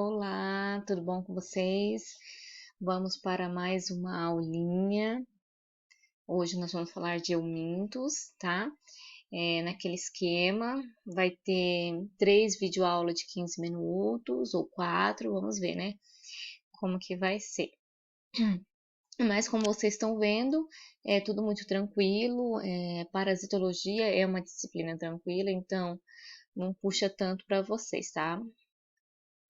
Olá, tudo bom com vocês? Vamos para mais uma aulinha. Hoje nós vamos falar de eumintos, tá? Naquele esquema, vai ter 3 videoaulas de 15 minutos ou 4, vamos ver, né? Como que vai ser. Mas como vocês estão vendo, é tudo muito tranquilo. Parasitologia é uma disciplina tranquila, então não puxa tanto para vocês, tá,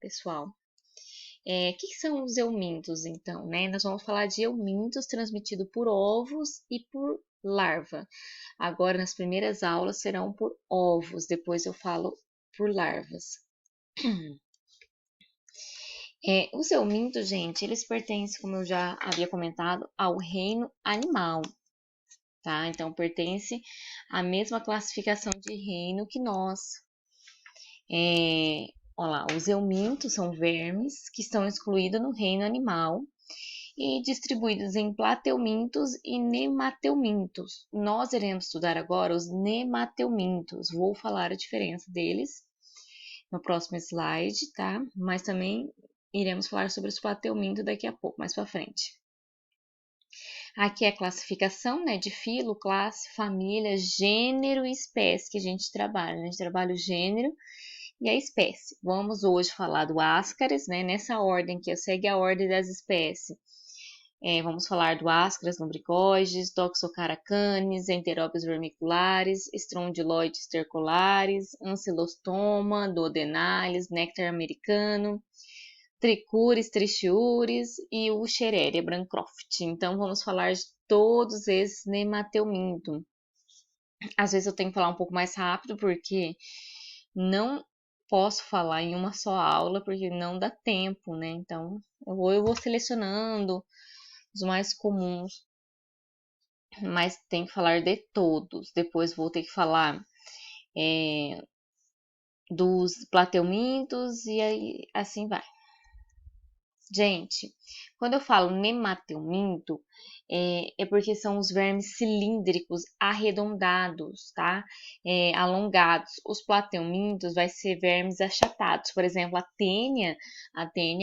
pessoal? Que são os eumintos, então, né? Nós vamos falar de eumintos transmitidos por ovos e por larva. Agora, nas primeiras aulas, serão por ovos, depois eu falo por larvas. Os eumintos, gente, eles pertencem, como eu já havia comentado, ao reino animal, tá? Então, pertence à mesma classificação de reino que nós. Olha lá, os eumintos são vermes que estão excluídos no reino animal e distribuídos em plateumintos e nemateumintos. Nós iremos estudar agora os nemateumintos. Vou falar a diferença deles no próximo slide, tá? Mas também iremos falar sobre os plateumintos daqui a pouco, mais para frente. Aqui é a classificação, né, de filo, classe, família, gênero e espécie que a gente trabalha. A gente trabalha o gênero e a espécie. Vamos hoje falar do Ascaris, né, nessa ordem que segue a ordem das espécies. Vamos falar do Ascaris lumbricoides, Toxocaracanis, Enterópios vermiculares, Strongyloides stercularis, Ancylostoma, Duodenalis, Néctar americano, Trichuris, Trichiuris e o Schereria bancroft. Então, vamos falar de todos esses nemateuminto. Às vezes eu tenho que falar um pouco mais rápido, porque não posso falar em uma só aula, porque não dá tempo, né? Então, eu vou selecionando os mais comuns, mas tem que falar de todos. Depois vou ter que falar dos plateumintos e aí assim vai. Gente, quando eu falo nemateuminto, porque são os vermes cilíndricos arredondados, tá? Alongados. Os plateumintos vai ser vermes achatados. Por exemplo, a tênia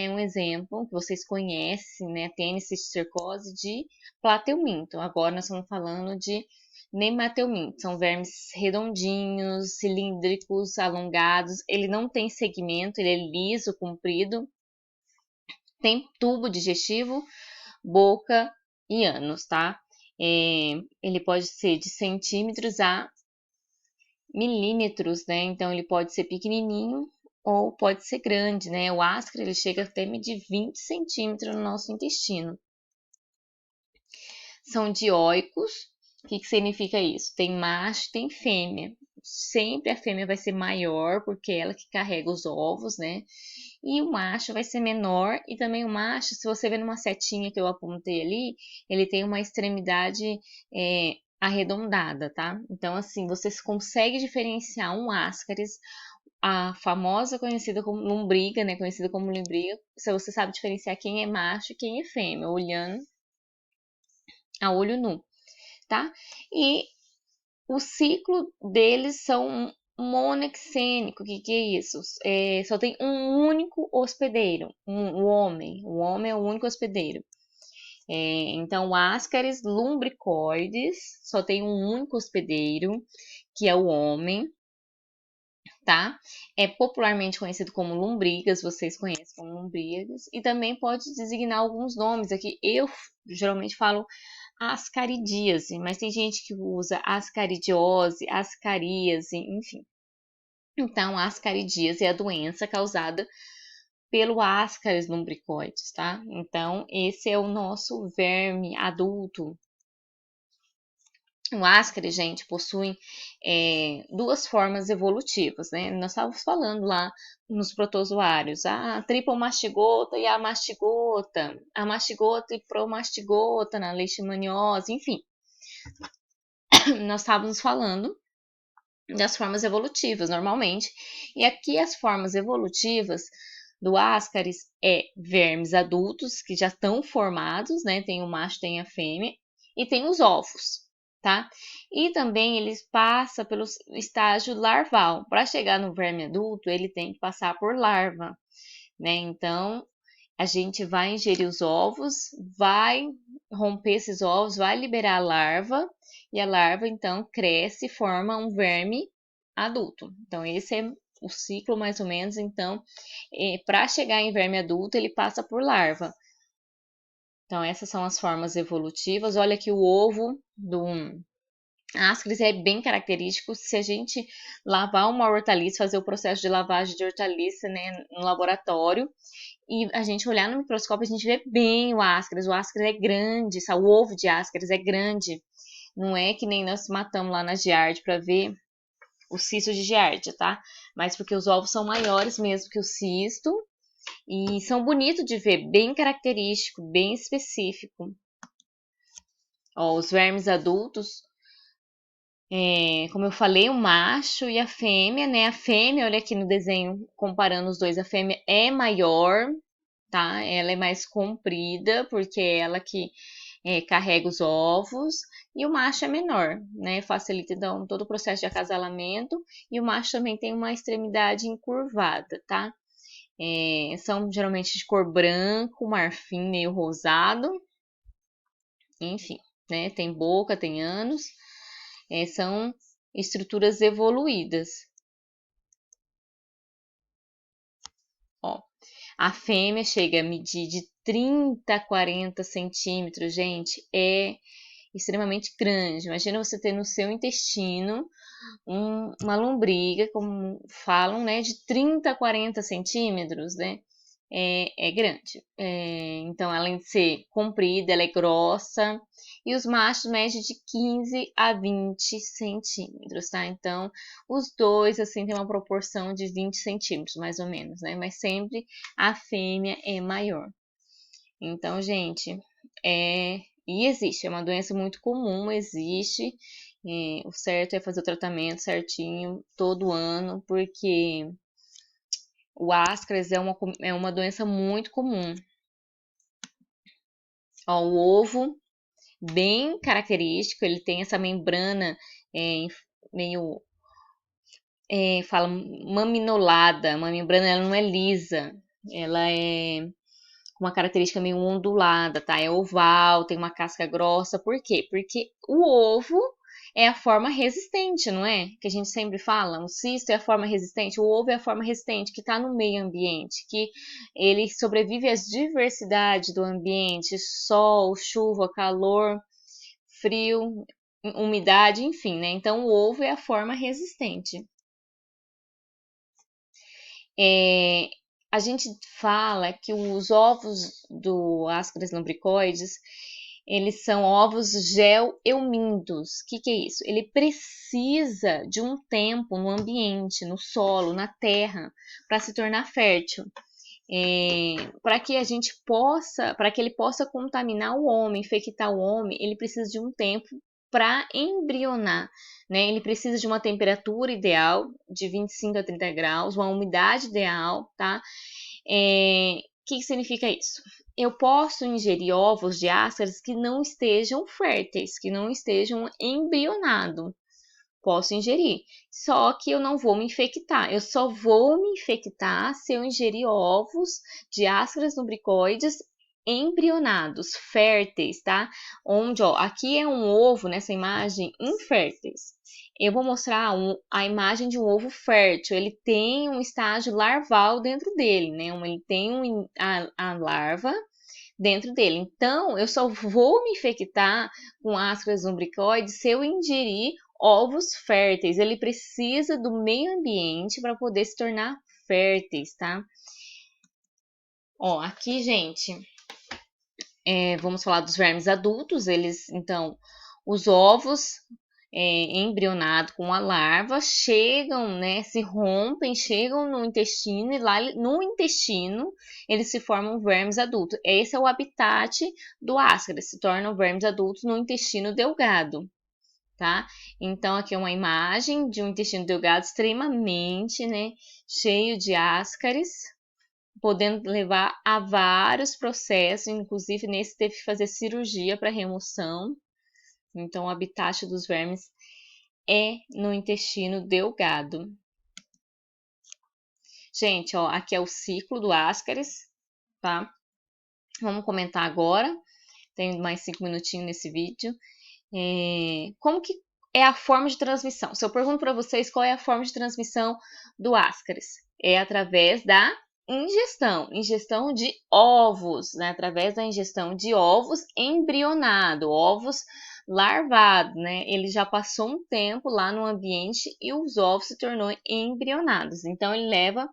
é um exemplo que vocês conhecem, né? Tênia cisticercose de plateuminto. Agora nós estamos falando de nemateuminto. São vermes redondinhos, cilíndricos, alongados. Ele não tem segmento, ele é liso, comprido. Tem tubo digestivo, boca e ânus, tá? Ele pode ser de centímetros a milímetros, né? Então, ele pode ser pequenininho ou pode ser grande, né? O ascar, ele chega até medir 20 centímetros no nosso intestino. São dioicos. O que significa isso? Tem macho, tem fêmea. Sempre a fêmea vai ser maior, porque é ela que carrega os ovos, né? E o macho vai ser menor, e também o macho, se você ver numa setinha que eu apontei ali, ele tem uma extremidade arredondada, tá? Então, assim, você consegue diferenciar um ascaris, a famosa conhecida como lombriga, né? Conhecida como lombriga, se você sabe diferenciar quem é macho e quem é fêmea, olhando a olho nu, tá? E o ciclo deles são monexênico. O que é isso? Só tem um único hospedeiro, o homem. O homem é o único hospedeiro. Então, o Ascaris lumbricoides só tem um único hospedeiro, que é o homem, tá? É popularmente conhecido como lombrigas, vocês conhecem como lombrigas, e também pode designar alguns nomes aqui. Eu geralmente falo ascaridíase, mas tem gente que usa ascaridiose, ascaríase, enfim. Então, a ascaridíase é a doença causada pelo Ascaris lumbricoides, tá? Então, esse é o nosso verme adulto. O Ascaris, gente, possui duas formas evolutivas, né? Nós estávamos falando lá nos protozoários, a tripomastigota e a mastigota e promastigota na leishmaniose, enfim. Nós estávamos falando das formas evolutivas, normalmente. E aqui as formas evolutivas do Ascaris vermes adultos, que já estão formados, né? Tem o macho, tem a fêmea, e tem os ovos, tá? E também ele passa pelo estágio larval. Para chegar no verme adulto, ele tem que passar por larva. né? Então, a gente vai ingerir os ovos, vai romper esses ovos, vai liberar a larva, e a larva então cresce e forma um verme adulto. Então, esse é o ciclo mais ou menos. Então, para chegar em verme adulto, ele passa por larva. Então, essas são as formas evolutivas. Olha que o ovo do ascaris é bem característico. Se a gente lavar uma hortaliça, fazer o processo de lavagem de hortaliça, né, no laboratório, e a gente olhar no microscópio, a gente vê bem o ascaris. O ascaris é grande, sabe? O ovo de ascaris é grande. Não é que nem nós matamos lá na Giardia para ver o cisto de Giardia, tá? Mas porque os ovos são maiores mesmo que o cisto e são bonitos de ver, bem característico, bem específico. Ó, os vermes adultos, como eu falei, o macho e a fêmea, né? A fêmea, olha aqui no desenho, comparando os dois, a fêmea é maior, tá? Ela é mais comprida, porque é ela que carrega os ovos, e o macho é menor, né? Facilita então todo o processo de acasalamento, e o macho também tem uma extremidade encurvada, tá? São geralmente de cor branco, marfim meio rosado, enfim, né? Tem boca, tem ânus, são estruturas evoluídas. Ó, a fêmea chega a medir de 30 a 40 centímetros, gente, é extremamente grande. Imagina você ter no seu intestino uma lombriga, como falam, né, de 30 a 40 centímetros, né? É grande. Então, além de ser comprida, ela é grossa. E os machos medem de 15 a 20 centímetros, tá? Então, os dois, assim, tem uma proporção de 20 centímetros, mais ou menos, né? Mas sempre a fêmea é maior. Então, gente, e existe, é uma doença muito comum, existe. O certo é fazer o tratamento certinho todo ano, porque o ascaris é uma doença muito comum. Ó, o ovo, bem característico, ele tem essa membrana meio, fala maminolada, uma membrana ela não é lisa, ela é uma característica meio ondulada, tá? É oval, tem uma casca grossa. Por quê? Porque o ovo é a forma resistente, não é? Que a gente sempre fala, o cisto é a forma resistente, o ovo é a forma resistente que está no meio ambiente, que ele sobrevive às diversidades do ambiente, sol, chuva, calor, frio, umidade, enfim, né? Então o ovo é a forma resistente. A gente fala que os ovos do Ascaris lumbricoides, eles são ovos gel-eumintos. O que é isso? Ele precisa de um tempo no ambiente, no solo, na terra, para se tornar fértil. Para que a gente possa, para que ele possa contaminar o homem, infectar o homem, ele precisa de um tempo para embrionar, né? Ele precisa de uma temperatura ideal de 25 a 30 graus, uma umidade ideal, tá? O que significa isso? Eu posso ingerir ovos de ascaris que não estejam férteis, que não estejam embrionados. Posso ingerir, só que eu não vou me infectar. Eu só vou me infectar se eu ingerir ovos de ascaris lumbricoides embrionados, férteis, tá? Onde, ó, aqui é um ovo nessa imagem inférteis. Eu vou mostrar a imagem de um ovo fértil. Ele tem um estágio larval dentro dele, né? Ele tem a larva dentro dele. Então, eu só vou me infectar com ascaris lumbricoides se eu ingerir ovos férteis. Ele precisa do meio ambiente para poder se tornar férteis, tá? Ó, aqui, gente, vamos falar dos vermes adultos. Eles, então, os ovos embrionados com a larva chegam, né, se rompem, chegam no intestino e lá no intestino eles se formam vermes adultos. Esse é o habitat do ascaris, se tornam vermes adultos no intestino delgado, tá? Então aqui é uma imagem de um intestino delgado extremamente, né, cheio de ascaris, podendo levar a vários processos, inclusive nesse teve que fazer cirurgia para remoção. Então, o habitat dos vermes é no intestino delgado. Gente, ó, aqui é o ciclo do Ascaris, tá? Vamos comentar agora. Tem mais 5 minutinhos nesse vídeo. Como que é a forma de transmissão? Se eu pergunto para vocês qual é a forma de transmissão do Ascaris, é através da ingestão de ovos, né? Através da ingestão de ovos embrionados, ovos larvados, né? Ele já passou um tempo lá no ambiente e os ovos se tornou embrionados. Então ele leva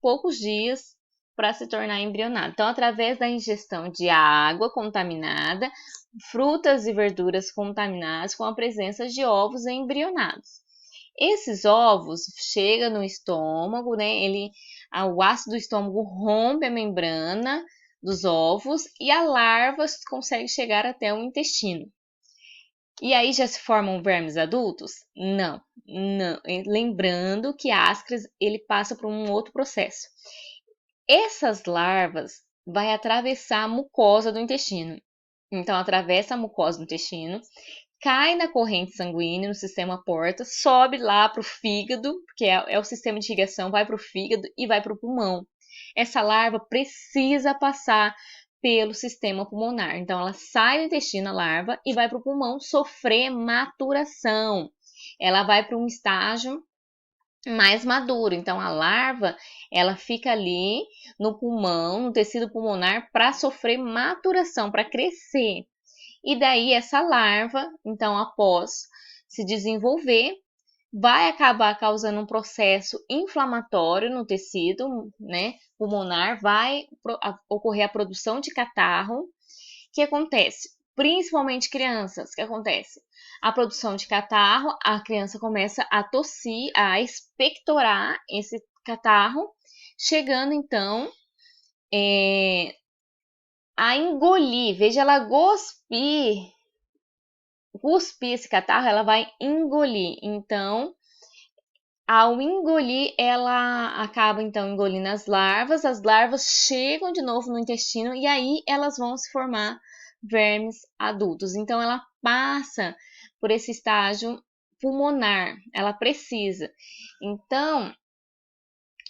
poucos dias para se tornar embrionado. Então, através da ingestão de água contaminada, frutas e verduras contaminadas com a presença de ovos embrionados. Esses ovos chegam no estômago, né? O ácido do estômago rompe a membrana dos ovos e a larva consegue chegar até o intestino. E aí já se formam vermes adultos? Não, não. Lembrando que a Ascaris ele passa por um outro processo. Essas larvas vai atravessar a mucosa do intestino. Então, atravessa a mucosa do intestino, cai na corrente sanguínea, no sistema porta, sobe lá para o fígado, que é o sistema de irrigação, vai para o fígado e vai para o pulmão. Essa larva precisa passar pelo sistema pulmonar. Então, ela sai do intestino, a larva, e vai para o pulmão sofrer maturação. Ela vai para um estágio mais maduro. Então, a larva, ela fica ali no pulmão, no tecido pulmonar, para sofrer maturação, para crescer. E daí, essa larva, então, após se desenvolver, vai acabar causando um processo inflamatório no tecido, né, pulmonar, vai ocorrer a produção de catarro, que acontece? Principalmente crianças, que acontece? A produção de catarro, a criança começa a tossir, a expectorar esse catarro, chegando então a engolir. Veja, ela cuspir esse catarro, ela vai engolir. Então, ao engolir, ela acaba então engolindo as larvas chegam de novo no intestino e aí elas vão se formar vermes adultos. Então ela passa por esse estágio pulmonar, ela precisa. Então,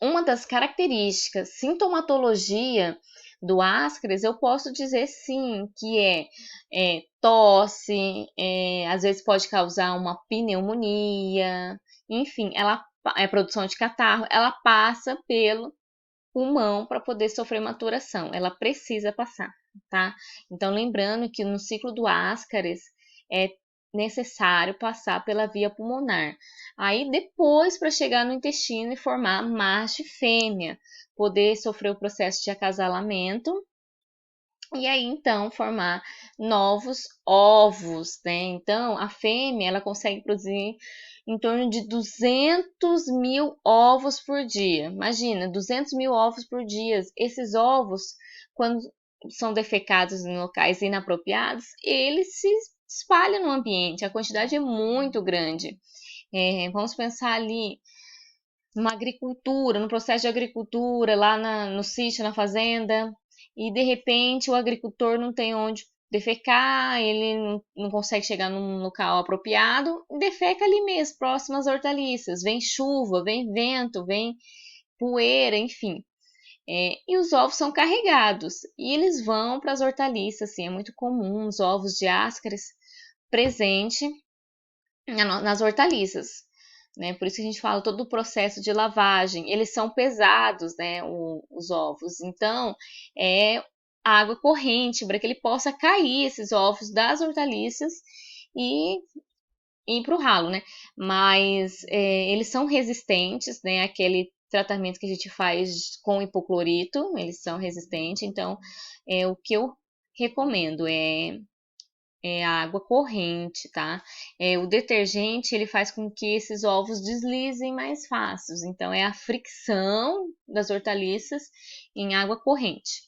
uma das características, sintomatologia do Ascaris, eu posso dizer sim que tosse, às vezes pode causar uma pneumonia, enfim, ela é produção de catarro, ela passa pelo pulmão para poder sofrer maturação, ela precisa passar, tá? Então, lembrando que no ciclo do Ascaris é necessário passar pela via pulmonar. Aí, depois, para chegar no intestino e formar macho e fêmea, poder sofrer o processo de acasalamento e aí então formar novos ovos, né? Então a fêmea ela consegue produzir em torno de 200 mil ovos por dia. Imagina, 200 mil ovos por dia. Esses ovos, quando são defecados em locais inapropriados, eles se espalham no ambiente. A quantidade é muito grande. Vamos pensar ali numa agricultura, no processo de agricultura, lá no sítio, na fazenda, e de repente o agricultor não tem onde defecar, ele não consegue chegar num local apropriado, defeca ali mesmo, próximo às hortaliças. Vem chuva, vem vento, vem poeira, enfim. E os ovos são carregados e eles vão para as hortaliças, assim, é muito comum os ovos de Ascaris presente nas hortaliças. Né? Por isso que a gente fala todo o processo de lavagem. Eles são pesados, né? Os ovos. Então, é água corrente para que ele possa cair esses ovos das hortaliças e ir para o ralo, né? Mas eles são resistentes, né? Aquele tratamento que a gente faz com hipoclorito, eles são resistentes. Então, o que eu recomendo é a água corrente, tá? O detergente ele faz com que esses ovos deslizem mais fácil. Então, é a fricção das hortaliças em água corrente.